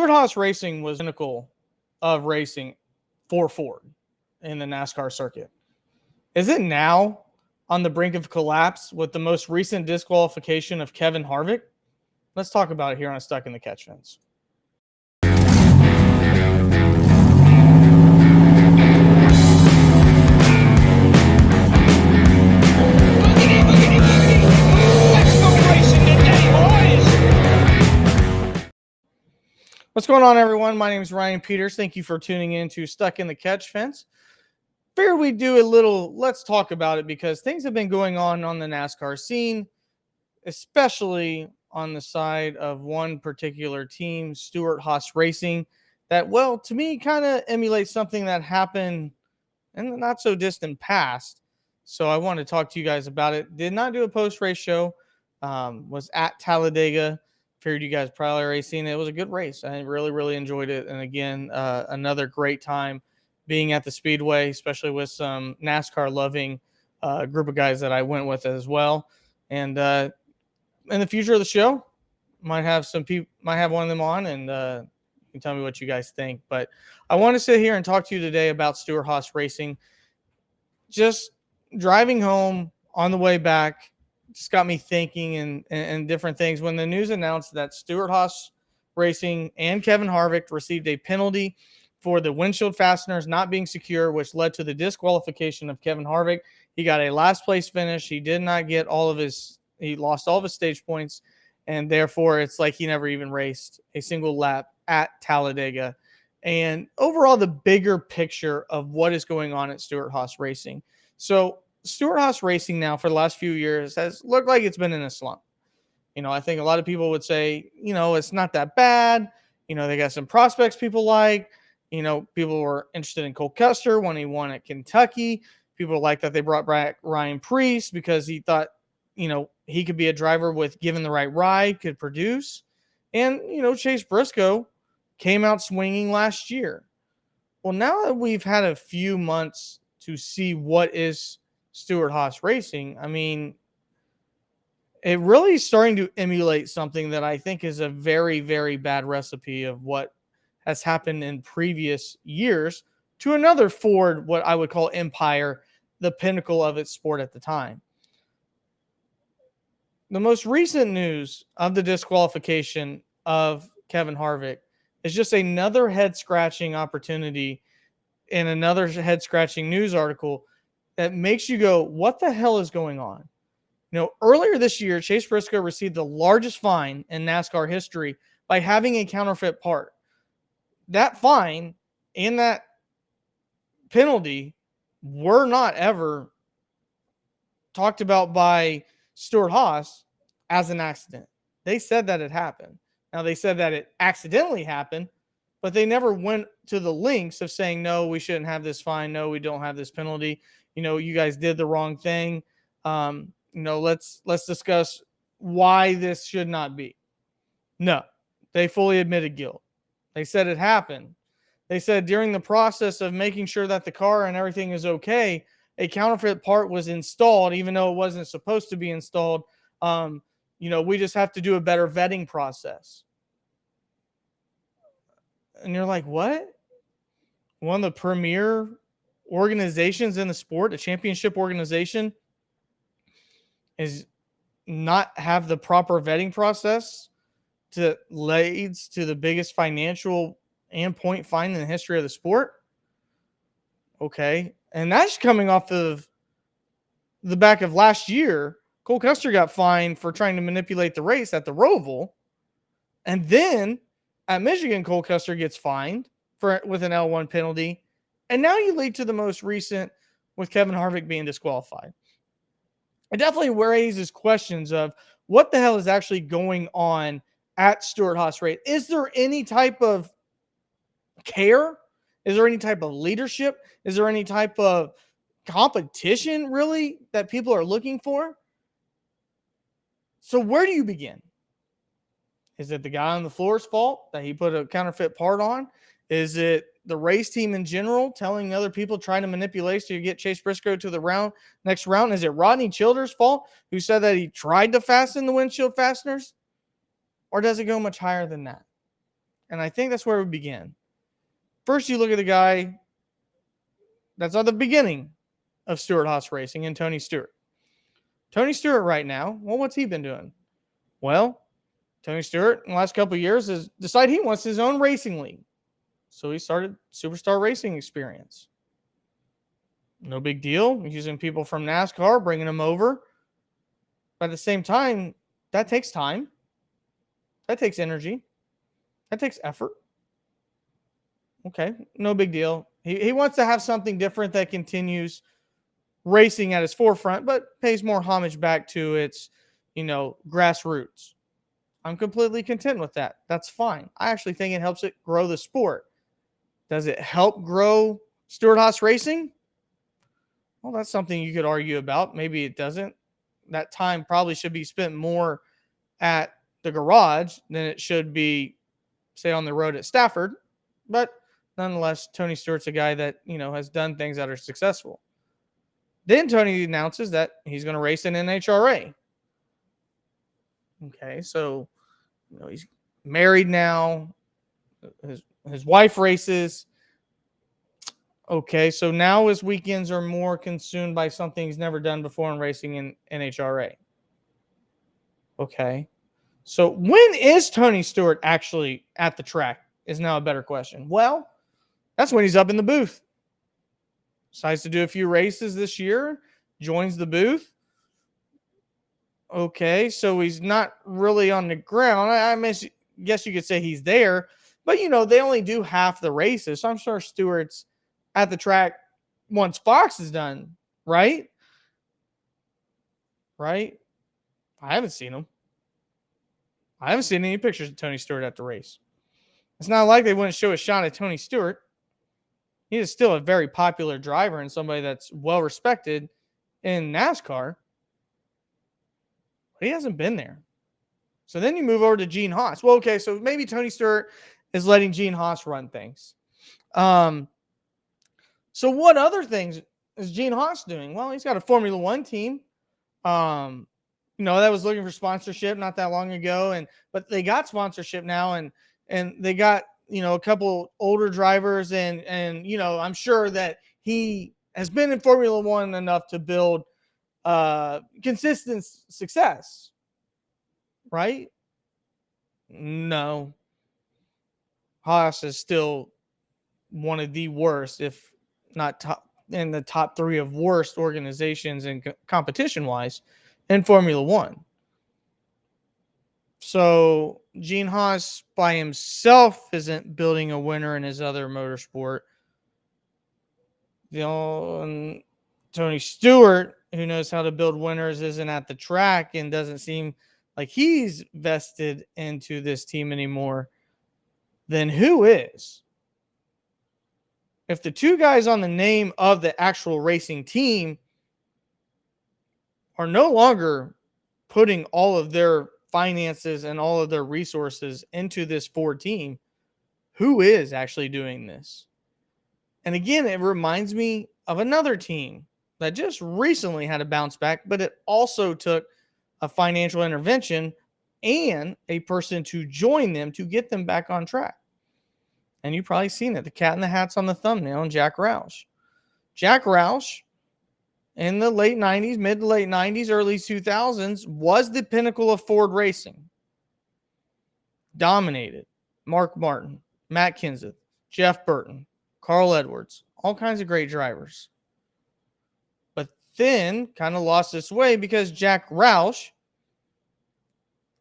Stewart-Haas Racing was pinnacle of racing for Ford in the NASCAR circuit. Is it now on the brink of collapse with the most recent disqualification of Kevin Harvick? Let's talk about it here on Stuck in the Catch Fence. What's going on, everyone? My name is Ryan Peters. Thank you for tuning in to Stuck in the Catch Fence. Figured we do a little, let's talk about it, because things have been going on the NASCAR scene, especially on the side of one particular team, Stewart-Haas Racing, that, well, to me, kind of emulates something that happened in the not so distant past. So I want to talk to you guys about it. Did not do a post-race show. Was at Talladega. Figured you guys probably already seen it. It was a good race. I really, really enjoyed it. And again, another great time being at the Speedway, especially with some NASCAR-loving group of guys that I went with as well. And in the future of the show, might have one of them on, and you can tell me what you guys think. But I want to sit here and talk to you today about Stewart-Haas Racing. Just driving home on the way back, just got me thinking and different things. When the news announced that Stewart-Haas Racing and Kevin Harvick received a penalty for the windshield fasteners not being secure, which led to the disqualification of Kevin Harvick. He got a last place finish. He did not get he lost all of his stage points, and therefore it's like he never even raced a single lap at Talladega. And overall, the bigger picture of what is going on at Stewart-Haas Racing. So Stewart-Haas Racing now for the last few years has looked like it's been in a slump. I think a lot of people would say, it's not that bad. They got some prospects people like. People were interested in Cole Custer when he won at Kentucky. People like that they brought back Ryan Preece because he thought, he could be a driver with given the right ride, could produce. And, Chase Briscoe came out swinging last year. Well, now that we've had a few months to see what is Stewart-Haas Racing, I mean, it really is starting to emulate something that I think is a very, very bad recipe of what has happened in previous years to another Ford, what I would call empire, the pinnacle of its sport at the time. The most recent news of the disqualification of Kevin Harvick is just another head-scratching opportunity in another head-scratching news article that makes you go, what the hell is going on? Earlier this year, Chase Briscoe received the largest fine in NASCAR history by having a counterfeit part. That fine and that penalty were not ever talked about by Stewart-Haas as an accident. They said that it happened. Now, they said that it accidentally happened, but they never went to the lengths of saying, no, we shouldn't have this fine. No, we don't have this penalty. You guys did the wrong thing. Let's discuss why this should not be. No, they fully admitted guilt. They said it happened. They said during the process of making sure that the car and everything is okay, a counterfeit part was installed, even though it wasn't supposed to be installed. We just have to do a better vetting process. And you're like, what? One of the premier organizations in the sport, a championship organization, is not have the proper vetting process that leads to the biggest financial and point fine in the history of the sport? Okay. And that's coming off of the back of last year. Cole Custer got fined for trying to manipulate the race at the Roval. And then at Michigan, Cole Custer gets fined with an L1 penalty. And now you lead to the most recent with Kevin Harvick being disqualified. It definitely raises questions of what the hell is actually going on at Stewart-Haas Racing. Is there any type of care? Is there any type of leadership? Is there any type of competition, really, that people are looking for? So where do you begin? Is it the guy on the floor's fault that he put a counterfeit part on? Is it the race team in general telling other people, trying to manipulate to get Chase Briscoe to the next round? Is it Rodney Childers' fault, who said that he tried to fasten the windshield fasteners? Or does it go much higher than that? And I think that's where we begin. First, you look at the guy that's at the beginning of Stewart-Haas racing and Tony Stewart. Tony Stewart right now, well, what's he been doing? Well, Tony Stewart in the last couple of years has decided he wants his own racing league. So he started Superstar Racing Experience. No big deal. Using people from NASCAR, bringing them over. But at the same time, that takes time. That takes energy. That takes effort. Okay, no big deal. He wants to have something different that continues racing at its forefront, but pays more homage back to its, grassroots. I'm completely content with that. That's fine. I actually think it helps it grow the sport. Does it help grow Stewart-Haas racing? Well, that's something you could argue about. Maybe it doesn't. That time probably should be spent more at the garage than it should be, say, on the road at Stafford. But nonetheless, Tony Stewart's a guy that, has done things that are successful. Then Tony announces that he's going to race in NHRA. Okay, so he's married now. His wife races. Okay, so now his weekends are more consumed by something he's never done before in racing in NHRA. Okay, so when is Tony Stewart actually at the track is now a better question. Well, that's when he's up in the booth. Decides to do a few races this year, joins the booth. Okay, so he's not really on the ground. I guess you could say he's there, but they only do half the races. So I'm sure Stewart's at the track once Fox is done, right? Right? I haven't seen him. I haven't seen any pictures of Tony Stewart at the race. It's not like they wouldn't show a shot at Tony Stewart. He is still a very popular driver and somebody that's well respected in NASCAR. But he hasn't been there. So then you move over to Gene Haas. Well, okay, so maybe Tony Stewart is letting Gene Haas run things. So what other things is Gene Haas doing? Well, he's got a Formula One team. That was looking for sponsorship not that long ago, but they got sponsorship now, and they got a couple older drivers, and I'm sure that he has been in Formula One enough to build consistent success, right? No, Haas is still one of the worst, if not top in the top 3 of worst organizations and competition wise in Formula One. So Gene Haas by himself isn't building a winner in his other motorsport. Tony Stewart, who knows how to build winners, isn't at the track and doesn't seem like he's vested into this team anymore. Then who is? If the two guys on the name of the actual racing team are no longer putting all of their finances and all of their resources into this Ford team, who is actually doing this? And again, it reminds me of another team that just recently had a bounce back, but it also took a financial intervention and a person to join them to get them back on track. And you've probably seen it. The cat in the hat's on the thumbnail, and Jack Rousch. Jack Rousch, in the late 90s, mid to late 90s, early 2000s, was the pinnacle of Ford racing. Dominated. Mark Martin, Matt Kenseth, Jeff Burton, Carl Edwards, all kinds of great drivers. But then kind of lost its way because Jack Rousch,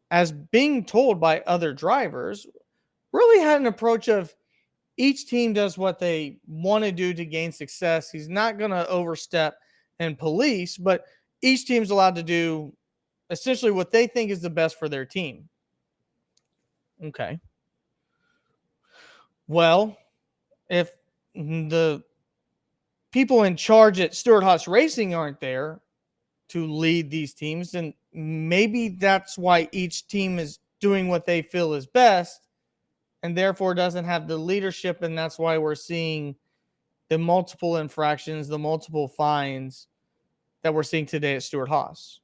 as being told by other drivers, really had an approach of each team does what they want to do to gain success. He's not going to overstep and police, but each team's allowed to do essentially what they think is the best for their team. Okay. Well, if the people in charge at Stewart-Haas Racing aren't there to lead these teams, then maybe that's why each team is doing what they feel is best and therefore doesn't have the leadership, and that's why we're seeing the multiple infractions, the multiple fines that we're seeing today at Stewart-Haas.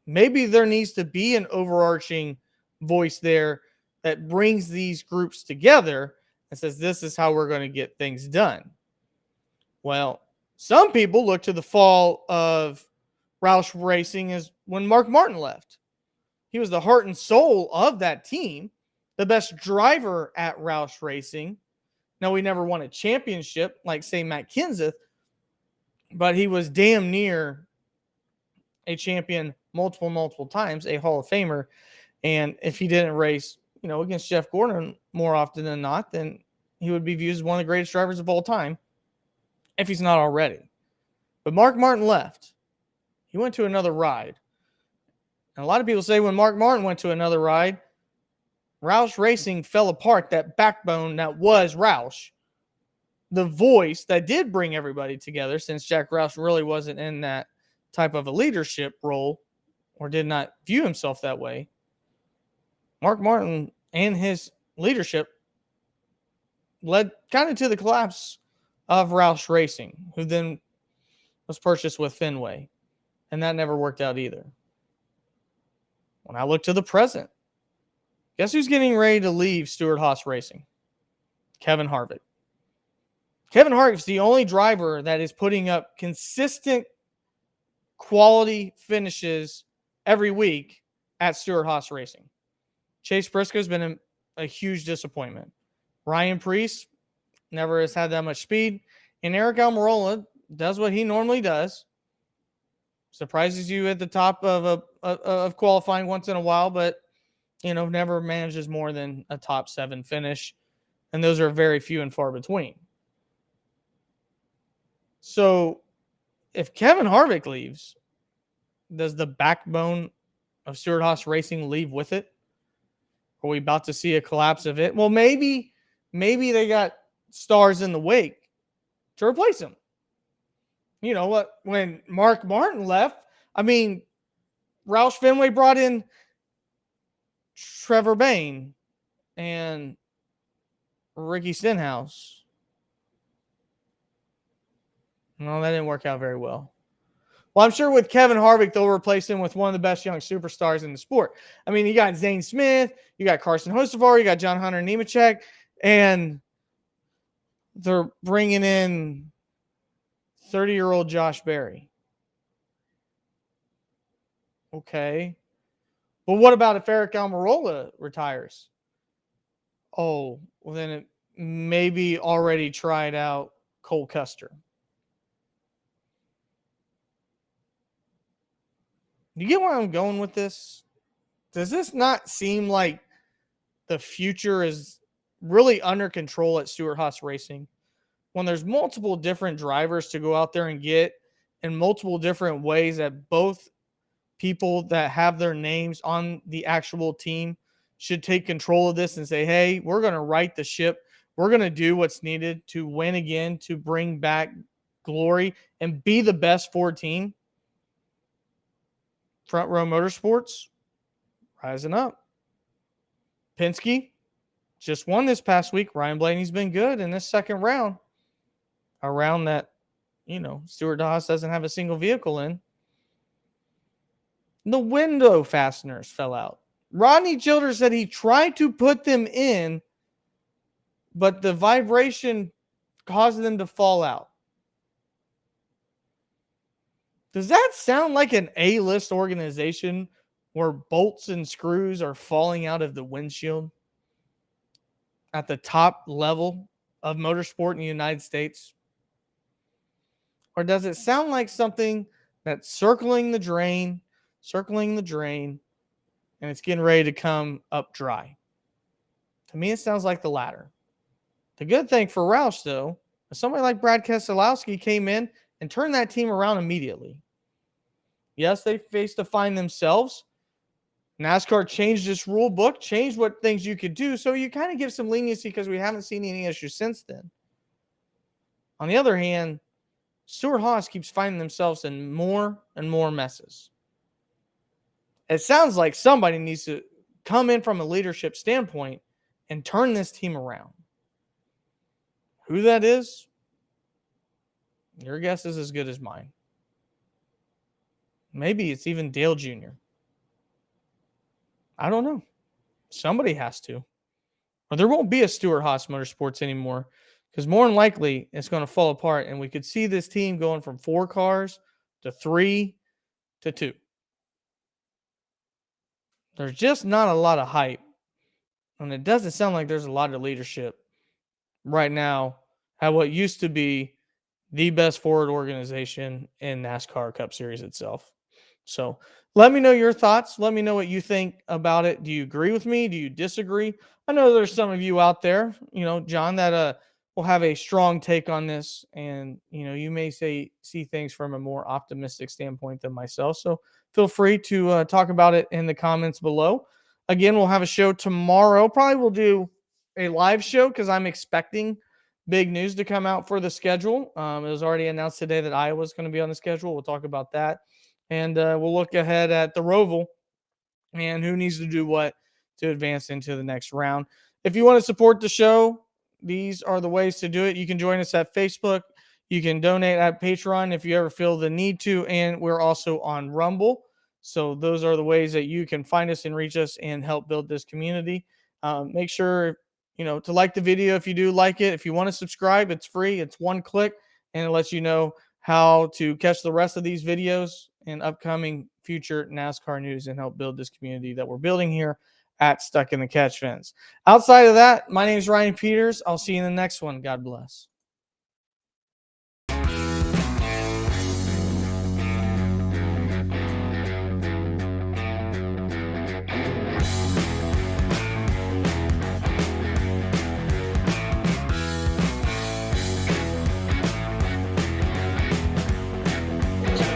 Maybe there needs to be an overarching voice there that brings these groups together and says, this is how we're going to get things done. Well, some people look to the fall of Roush Racing as when Mark Martin left. He was the heart and soul of that team, the best driver at Roush Racing. Now, he never won a championship like, say, Matt Kenseth, but he was damn near a champion multiple times, a Hall of Famer. And if he didn't race, against Jeff Gordon more often than not, then he would be viewed as one of the greatest drivers of all time, if he's not already. But Mark Martin left. He went to another ride. And a lot of people say when Mark Martin went to another ride, Roush Racing fell apart. That backbone that was Roush, the voice that did bring everybody together, since Jack Roush really wasn't in that type of a leadership role or did not view himself that way. Mark Martin and his leadership led kind of to the collapse of Roush Racing, who then was purchased with Fenway. And that never worked out either. When I look to the present, guess who's getting ready to leave Stewart-Haas Racing? Kevin Harvick. Kevin Harvick's the only driver that is putting up consistent quality finishes every week at Stewart-Haas Racing. Chase Briscoe's been a huge disappointment. Ryan Preece never has had that much speed. And Eric Almirola does what he normally does. Surprises you at the top of qualifying once in a while, but never manages more than a top 7 finish. And those are very few and far between. So if Kevin Harvick leaves, does the backbone of Stewart-Haas Racing leave with it? Are we about to see a collapse of it? Well, maybe they got stars in the wake to replace him. You know what? When Mark Martin left, Roush Fenway brought in Trevor Bayne and Ricky Stenhouse. No, that didn't work out very well. Well, I'm sure with Kevin Harvick, they'll replace him with one of the best young superstars in the sport. You got Zane Smith, you got Carson Hocevar, you got John Hunter Nemechek, and they're bringing in 30-year-old Josh Berry. Okay. But what about if Eric Almirola retires? Oh, well, then it maybe already tried out Cole Custer. You get where I'm going with this? Does this not seem like the future is really under control at Stewart-Haas Racing? When there's multiple different drivers to go out there and get in multiple different ways that both people that have their names on the actual team should take control of this and say, hey, we're going to right the ship. We're going to do what's needed to win again, to bring back glory and be the best Ford team. Front Row Motorsports, rising up. Penske just won this past week. Ryan Blaney's been good in this second round. A round that, Stewart-Haas doesn't have a single vehicle in. The window fasteners fell out. Rodney Childers said he tried to put them in, but the vibration caused them to fall out. Does that sound like an A-list organization where bolts and screws are falling out of the windshield at the top level of motorsport in the United States? Or does it sound like something that's circling the drain, and it's getting ready to come up dry? To me, it sounds like the latter. The good thing for Roush, though, is somebody like Brad Keselowski came in and turned that team around immediately. Yes, they faced a fine themselves. NASCAR changed its rule book, changed what things you could do, so you kind of give some leniency because we haven't seen any issues since then. On the other hand, Stewart-Haas keeps finding themselves in more and more messes. It sounds like somebody needs to come in from a leadership standpoint and turn this team around. Who that is, your guess is as good as mine. Maybe it's even Dale Jr. I don't know. Somebody has to. Or there won't be a Stewart-Haas Motorsports anymore because more than likely it's going to fall apart. And we could see this team going from 4 cars to 3 to 2. There's just not a lot of hype. And it doesn't sound like there's a lot of leadership right now at what used to be the best forward organization in NASCAR Cup Series itself. So let me know your thoughts. Let me know what you think about it. Do you agree with me? Do you disagree? I know there's some of you out there, John, that will have a strong take on this, and you may see things from a more optimistic standpoint than myself. So feel free to talk about it in the comments below. Again, we'll have a show tomorrow. Probably we'll do a live show because I'm expecting big news to come out for the schedule. It was already announced today that Iowa's going to be on the schedule. We'll talk about that. And we'll look ahead at the Roval and who needs to do what to advance into the next round. If you want to support the show, these are the ways to do it. You can join us at Facebook. You can donate at Patreon if you ever feel the need to. And we're also on Rumble. So those are the ways that you can find us and reach us and help build this community. Make sure, to like the video if you do like it. If you want to subscribe, it's free. It's one click, and it lets you know how to catch the rest of these videos and upcoming future NASCAR news and help build this community that we're building here at Stuck in the Catch Fence. Outside of that, my name is Ryan Peters. I'll see you in the next one. God bless.